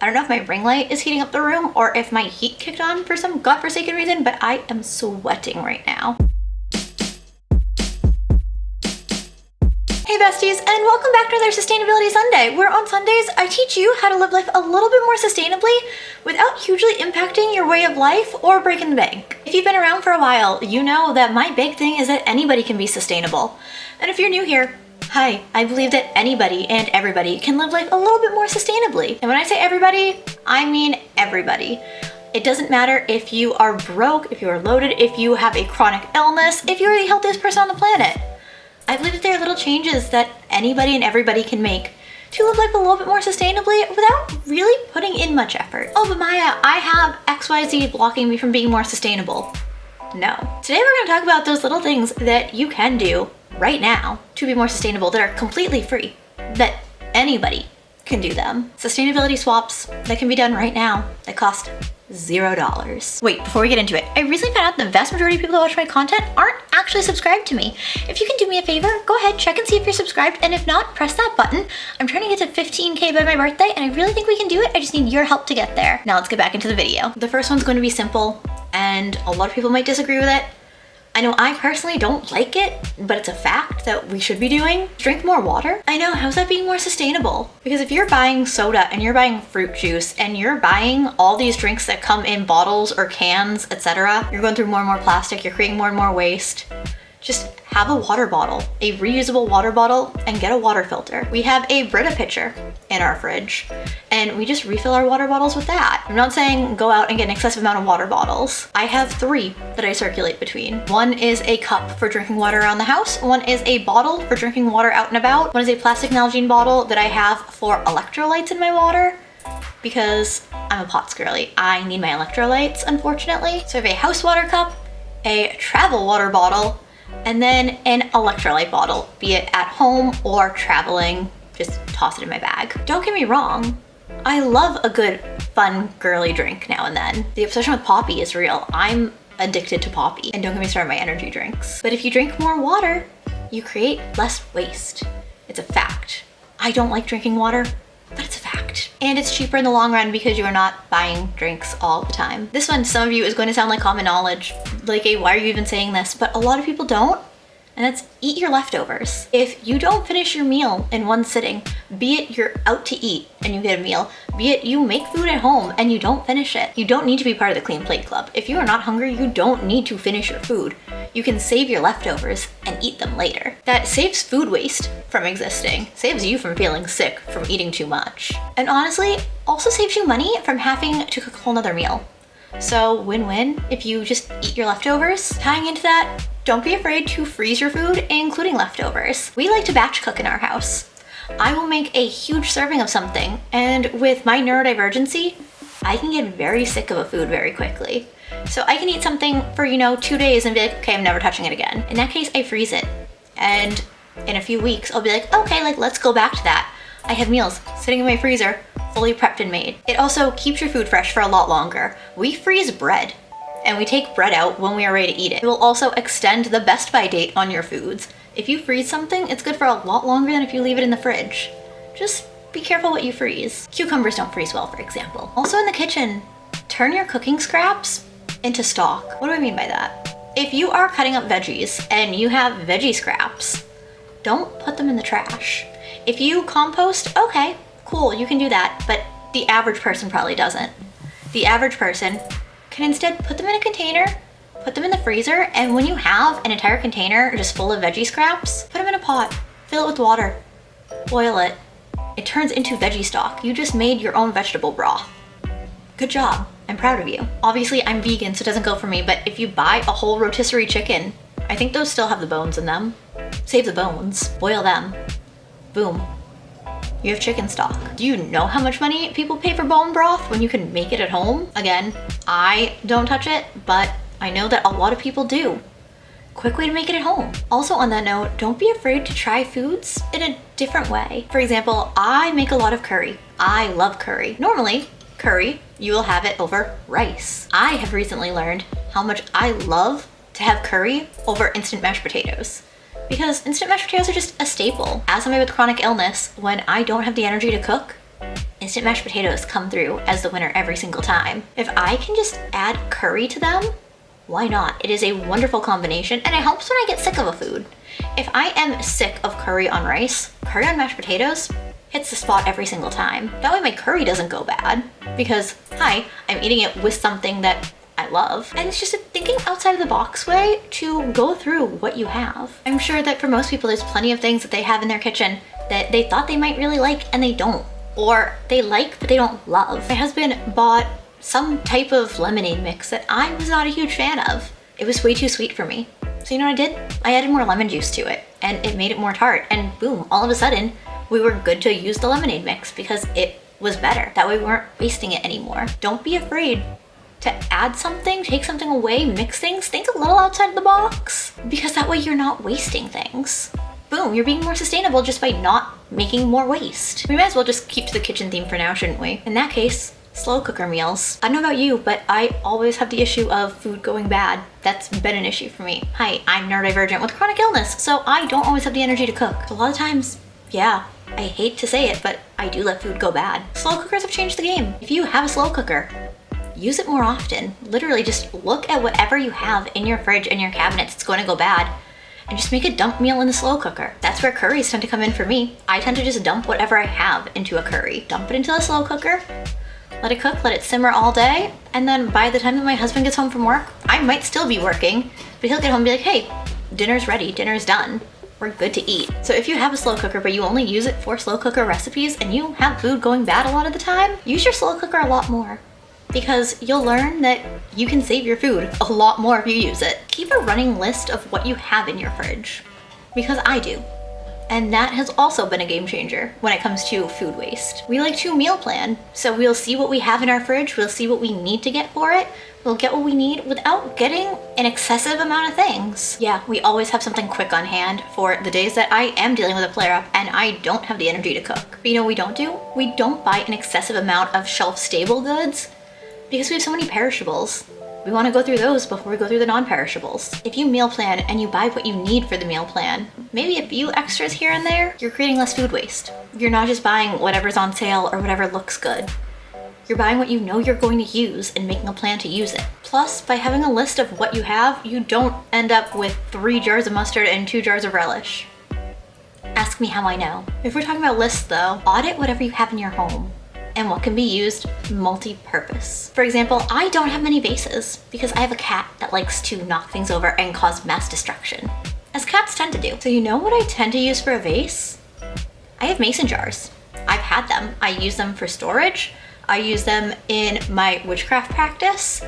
I don't know if my ring light is heating up the room or if my heat kicked on for some godforsaken reason, but I am sweating right now. Hey besties, and welcome back to another Sustainability Sunday, where on Sundays I teach you how to live life a little bit more sustainably without hugely impacting your way of life or breaking the bank. If you've been around for a while, you know that my big thing is that anybody can be sustainable. And if you're new here, hi, I believe that anybody and everybody can live life a little bit more sustainably. And when I say everybody, I mean everybody. It doesn't matter if you are broke, if you are loaded, if you have a chronic illness, if you're the healthiest person on the planet. I believe that there are little changes that anybody and everybody can make to live life a little bit more sustainably without really putting in much effort. Oh, but Maya, I have XYZ blocking me from being more sustainable. No. Today we're gonna talk about those little things that you can do right now to be more sustainable that are completely free, that anybody can do them. Sustainability swaps that can be done right now that cost $0. Wait, before we get into it, I recently found out the vast majority of people that watch my content aren't actually subscribed to me. If you can do me a favor, go ahead, check and see if you're subscribed, and if not, press that button. I'm trying to get to 15K by my birthday, and I really think we can do it. I just need your help to get there. Now let's get back into the video. The first one's going to be simple, and a lot of people might disagree with it. I know I personally don't like it, but it's a fact that we should be doing. Drink more water. I know, how's that being more sustainable? Because if you're buying soda and you're buying fruit juice and you're buying all these drinks that come in bottles or cans, etc., you're going through more and more plastic, you're creating more and more waste. Just have a water bottle, a reusable water bottle, and get a water filter. We have a Brita pitcher in our fridge, and we just refill our water bottles with that. I'm not saying go out and get an excessive amount of water bottles. I have 3 that I circulate between. One is a cup for drinking water around the house, one is a bottle for drinking water out and about, one is a plastic Nalgene bottle that I have for electrolytes in my water, because I'm a POTS girly. I need my electrolytes, unfortunately. So I have a house water cup, a travel water bottle, and then an electrolyte bottle, be it at home or traveling, just toss it in my bag. Don't get me wrong, I love a good, fun, girly drink now and then. The obsession with Poppy is real. I'm addicted to Poppy, and don't get me started on my energy drinks. But if you drink more water, you create less waste. It's a fact. I don't like drinking water, but it's a fact. And it's cheaper in the long run because you are not buying drinks all the time. This one, some of you, is going to sound like common knowledge, like a why are you even saying this? But a lot of people don't, and that's eat your leftovers. If you don't finish your meal in one sitting, be it you're out to eat and you get a meal, be it you make food at home and you don't finish it, you don't need to be part of the Clean Plate Club. If you are not hungry, you don't need to finish your food. You can save your leftovers and eat them later. That saves food waste from existing, saves you from feeling sick from eating too much. And honestly, also saves you money from having to cook a whole nother meal. So win-win if you just eat your leftovers. Tying into that, don't be afraid to freeze your food, including leftovers. We like to batch cook in our house. I will make a huge serving of something, and with my neurodivergency, I can get very sick of a food very quickly. So I can eat something for, 2 days and be like, okay, I'm never touching it again. In that case, I freeze it. And in a few weeks, I'll be like, okay, let's go back to that. I have meals sitting in my freezer, fully prepped and made. It also keeps your food fresh for a lot longer. We freeze bread, and we take bread out when we are ready to eat it. It will also extend the best by date on your foods. If you freeze something, it's good for a lot longer than if you leave it in the fridge. Just be careful what you freeze. Cucumbers don't freeze well, for example. Also in the kitchen, turn your cooking scraps into stock. What do I mean by that? If you are cutting up veggies and you have veggie scraps, don't put them in the trash. If you compost, okay, cool, you can do that, but the average person probably doesn't. The average person can instead put them in a container, put them in the freezer, and when you have an entire container just full of veggie scraps, put them in a pot, fill it with water, boil it. It turns into veggie stock. You just made your own vegetable broth. Good job. I'm proud of you. Obviously, I'm vegan, so it doesn't go for me, but if you buy a whole rotisserie chicken, I think those still have the bones in them. Save the bones, boil them. Boom. You have chicken stock. Do you know how much money people pay for bone broth when you can make it at home? Again, I don't touch it, but I know that a lot of people do. Quick way to make it at home. Also on that note, don't be afraid to try foods in a different way. For example, I make a lot of curry. I love curry. Normally, curry, you will have it over rice. I have recently learned how much I love to have curry over instant mashed potatoes, because instant mashed potatoes are just a staple. As somebody with chronic illness, when I don't have the energy to cook, instant mashed potatoes come through as the winner every single time. If I can just add curry to them, why not? It is a wonderful combination, and it helps when I get sick of a food. If I am sick of curry on rice, curry on mashed potatoes hits the spot every single time. That way my curry doesn't go bad, because hi, I'm eating it with something that I love. And it's just a thinking outside of the box way to go through what you have. I'm sure that for most people there's plenty of things that they have in their kitchen that they thought they might really like and they don't. Or they like but they don't love. My husband bought some type of lemonade mix that I was not a huge fan of. It was way too sweet for me. So you know what I did? I added more lemon juice to it and it made it more tart, and boom, all of a sudden we were good to use the lemonade mix because it was better. That way we weren't wasting it anymore. Don't be afraid to add something, take something away, mix things. Think a little outside the box, because that way you're not wasting things. Boom, you're being more sustainable just by not making more waste. We might as well just keep to the kitchen theme for now, shouldn't we? In that case, slow cooker meals. I don't know about you, but I always have the issue of food going bad. That's been an issue for me. Hi, I'm neurodivergent with chronic illness, so I don't always have the energy to cook. A lot of times, yeah, I hate to say it, but I do let food go bad. Slow cookers have changed the game. If you have a slow cooker, use it more often. Literally just look at whatever you have in your fridge and your cabinets that's going to go bad and just make a dump meal in the slow cooker. That's where curries tend to come in for me. I tend to just dump whatever I have into a curry. Dump it into the slow cooker, let it cook, let it simmer all day, and then by the time that my husband gets home from work, I might still be working, but he'll get home and be like, hey, dinner's ready, dinner's done. We're good to eat. So if you have a slow cooker but you only use it for slow cooker recipes and you have food going bad a lot of the time, use your slow cooker a lot more, because you'll learn that you can save your food a lot more if you use it. Keep a running list of what you have in your fridge, because I do. And that has also been a game changer when it comes to food waste. We like to meal plan, so we'll see what we have in our fridge, we'll see what we need to get for it, we'll get what we need without getting an excessive amount of things. Yeah, we always have something quick on hand for the days that I am dealing with a flare-up and I don't have the energy to cook. But you know what we don't do? We don't buy an excessive amount of shelf-stable goods because we have so many perishables. We want to go through those before we go through the non-perishables. If you meal plan and you buy what you need for the meal plan, maybe a few extras here and there, you're creating less food waste. You're not just buying whatever's on sale or whatever looks good. You're buying what you know you're going to use and making a plan to use it. Plus, by having a list of what you have, you don't end up with 3 jars of mustard and 2 jars of relish. Ask me how I know. If we're talking about lists though, audit whatever you have in your home and what can be used multi-purpose. For example, I don't have many vases because I have a cat that likes to knock things over and cause mass destruction, as cats tend to do. So you know what I tend to use for a vase? I have mason jars. I've had them. I use them for storage. I use them in my witchcraft practice,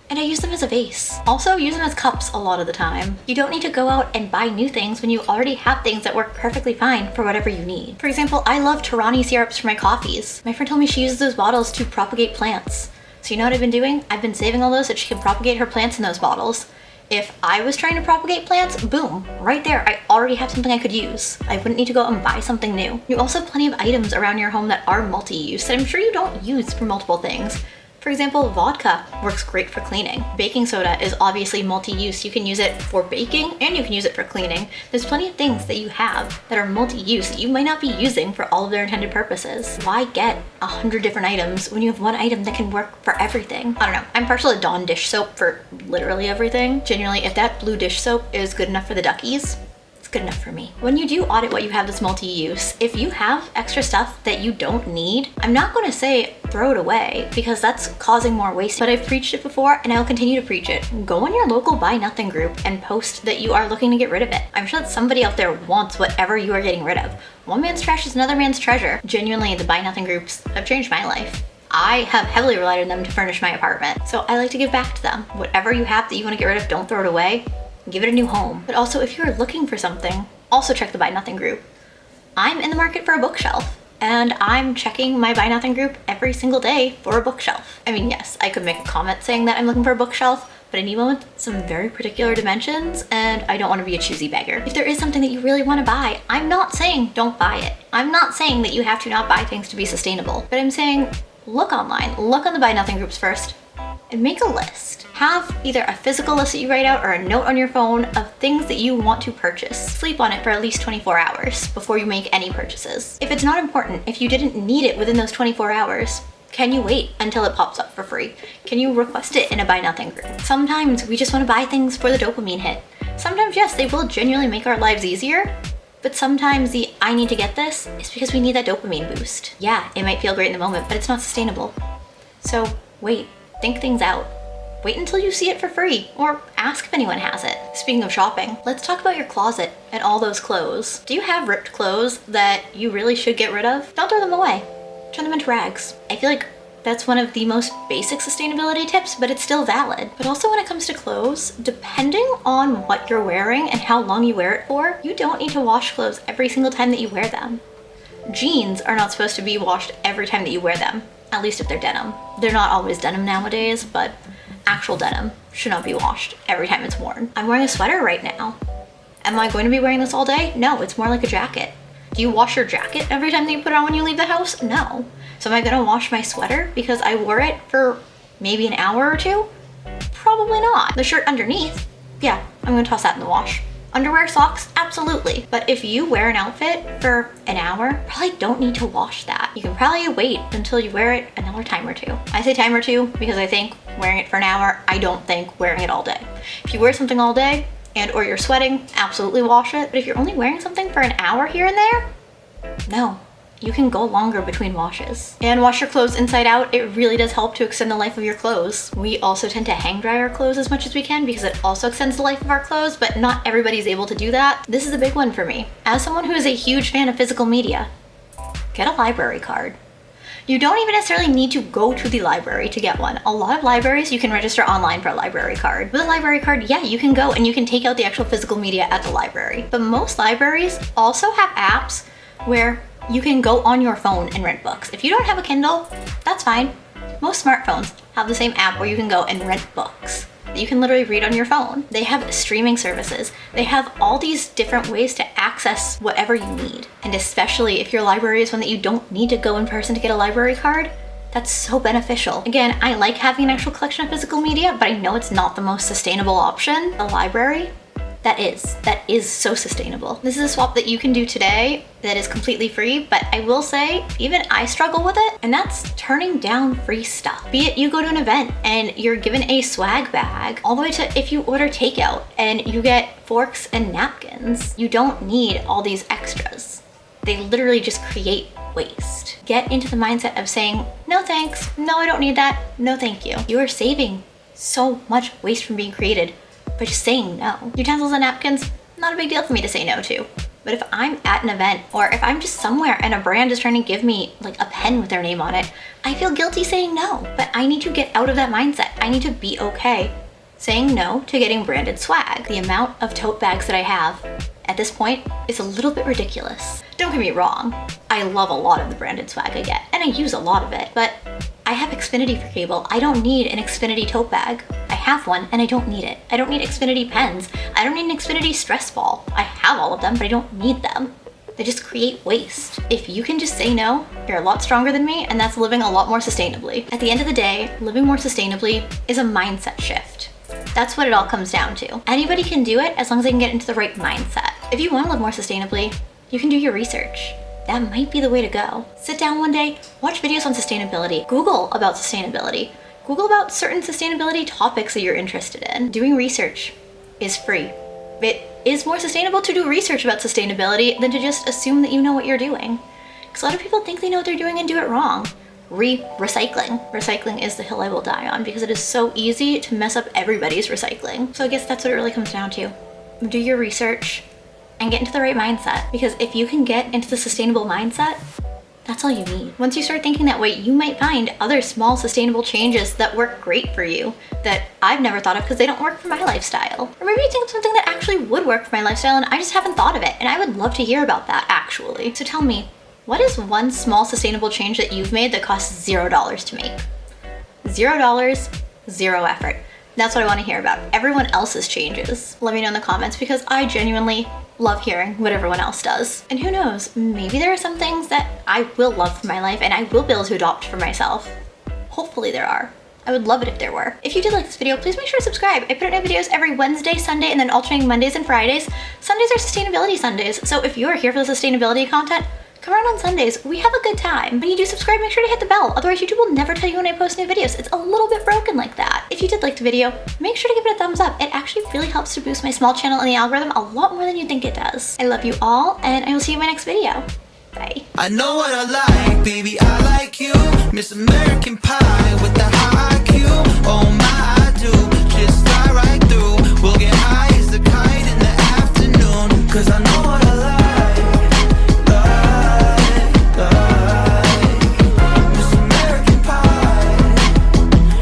and I use them as a vase. Also use them as cups a lot of the time. You don't need to go out and buy new things when you already have things that work perfectly fine for whatever you need. For example, I love Torani syrups for my coffees. My friend told me she uses those bottles to propagate plants. So you know what I've been doing? I've been saving all those so she can propagate her plants in those bottles. If I was trying to propagate plants, boom, right there, I already have something I could use. I wouldn't need to go and buy something new. You also have plenty of items around your home that are multi-use that I'm sure you don't use for multiple things. For example, vodka works great for cleaning. Baking soda is obviously multi-use. You can use it for baking and you can use it for cleaning. There's plenty of things that you have that are multi-use that you might not be using for all of their intended purposes. Why get 100 different items when you have one item that can work for everything? I don't know. I'm partial to Dawn dish soap for literally everything. Genuinely, if that blue dish soap is good enough for the duckies, good enough for me. When you do audit what you have that's multi-use, if you have extra stuff that you don't need, I'm not going to say throw it away because that's causing more waste, but I've preached it before and I'll continue to preach it. Go on your local Buy Nothing group and post that you are looking to get rid of it. I'm sure that somebody out there wants whatever you are getting rid of. One man's trash is another man's treasure. Genuinely, the Buy Nothing groups have changed my life. I have heavily relied on them to furnish my apartment, so I like to give back to them. Whatever you have that you want to get rid of, don't throw it away. Give it a new home. But also, if you're looking for something, also check the Buy Nothing group. I'm in the market for a bookshelf, and I'm checking my Buy Nothing group every single day for a bookshelf. I mean, yes, I could make a comment saying that I'm looking for a bookshelf, but I need one with some very particular dimensions, and I don't want to be a choosy beggar. If there is something that you really want to buy, I'm not saying don't buy it. I'm not saying that you have to not buy things to be sustainable, but I'm saying look online, look on the Buy Nothing groups first, and make a list. Have either a physical list that you write out or a note on your phone of things that you want to purchase. Sleep on it for at least 24 hours before you make any purchases. If it's not important, if you didn't need it within those 24 hours, can you wait until it pops up for free? Can you request it in a buy nothing group? Sometimes we just want to buy things for the dopamine hit. Sometimes, yes, they will genuinely make our lives easier, but sometimes the I need to get this is because we need that dopamine boost. Yeah, it might feel great in the moment, but it's not sustainable. So wait, think things out. Wait until you see it for free, or ask if anyone has it. Speaking of shopping, let's talk about your closet and all those clothes. Do you have ripped clothes that you really should get rid of? Don't throw them away. Turn them into rags. I feel like that's one of the most basic sustainability tips, but it's still valid. But also when it comes to clothes, depending on what you're wearing and how long you wear it for, you don't need to wash clothes every single time that you wear them. Jeans are not supposed to be washed every time that you wear them, at least if they're denim. They're not always denim nowadays, but actual denim should not be washed every time it's worn. I'm wearing a sweater right now. Am I going to be wearing this all day? No, it's more like a jacket. Do you wash your jacket every time that you put it on when you leave the house? No. So am I gonna wash my sweater because I wore it for maybe an hour or two? Probably not. The shirt underneath, yeah, I'm gonna toss that in the wash. Underwear, socks, absolutely. But if you wear an outfit for an hour, probably don't need to wash that. You can probably wait until you wear it another time or two. I say time or two because I think wearing it for an hour, I don't think wearing it all day. If you wear something all day, and or you're sweating, absolutely wash it. But if you're only wearing something for an hour here and there, no, you can go longer between washes. And wash your clothes inside out. It really does help to extend the life of your clothes. We also tend to hang dry our clothes as much as we can because it also extends the life of our clothes, but not everybody's able to do that. This is a big one for me. As someone who is a huge fan of physical media, get a library card. You don't even necessarily need to go to the library to get one. A lot of libraries, you can register online for a library card. With a library card, yeah, you can go and you can take out the actual physical media at the library. But most libraries also have apps where you can go on your phone and rent books. If you don't have a Kindle, that's fine. Most smartphones have the same app where you can go and rent books that you can literally read on your phone. They have streaming services. They have all these different ways to access whatever you need. And especially if your library is one that you don't need to go in person to get a library card, that's so beneficial. Again, I like having an actual collection of physical media, but I know it's not the most sustainable option. A library, that is so sustainable. This is a swap that you can do today that is completely free, but I will say, even I struggle with it, and that's turning down free stuff. Be it you go to an event and you're given a swag bag, all the way to if you order takeout and you get forks and napkins. You don't need all these extras. They literally just create waste. Get into the mindset of saying, no thanks, no I don't need that, no thank you. You are saving so much waste from being created by just saying no. Utensils and napkins, not a big deal for me to say no to. But if I'm at an event or if I'm just somewhere and a brand is trying to give me like a pen with their name on it, I feel guilty saying no. But I need to get out of that mindset. I need to be okay saying no to getting branded swag. The amount of tote bags that I have at this point is a little bit ridiculous. Don't get me wrong, I love a lot of the branded swag I get, and I use a lot of it, but I have Xfinity for cable. I don't need an Xfinity tote bag. I have one and I don't need it. I don't need Xfinity pens. I don't need an Xfinity stress ball. I have all of them, but I don't need them. They just create waste. If you can just say no, you're a lot stronger than me, and that's living a lot more sustainably. At the end of the day, living more sustainably is a mindset shift. That's what it all comes down to. Anybody can do it as long as they can get into the right mindset. If you want to live more sustainably, you can do your research. That might be the way to go. Sit down one day, watch videos on sustainability, Google about sustainability, Google about certain sustainability topics that you're interested in. Doing research is free. It is more sustainable to do research about sustainability than to just assume that you know what you're doing. Because a lot of people think they know what they're doing and do it wrong. Recycling. Recycling is the hill I will die on because it is so easy to mess up everybody's recycling. So I guess that's what it really comes down to. Do your research and get into the right mindset, because if you can get into the sustainable mindset, that's all you need. Once you start thinking that way, you might find other small sustainable changes that work great for you that I've never thought of because they don't work for my lifestyle. Or maybe you think of something that actually would work for my lifestyle and I just haven't thought of it, and I would love to hear about that actually. So tell me, what is one small sustainable change that you've made that costs $0 to make? $0, zero effort. That's what I want to hear about. Everyone else's changes. Let me know in the comments because I genuinely love hearing what everyone else does. And who knows, maybe there are some things that I will love for my life and I will be able to adopt for myself. Hopefully there are. I would love it if there were. If you did like this video, please make sure to subscribe. I put out new videos every Wednesday, Sunday, and then alternating Mondays and Fridays. Sundays are sustainability Sundays, so if you're here for the sustainability content, come around on Sundays. We have a good time. When you do subscribe, make sure to hit the bell. Otherwise, YouTube will never tell you when I post new videos. It's a little bit broken like that. If you did like the video, make sure to give it a thumbs up. It actually really helps to boost my small channel in the algorithm a lot more than you think it does. I love you all, and I will see you in my next video. Bye. I know what I like, baby, I like you. Miss American Pie.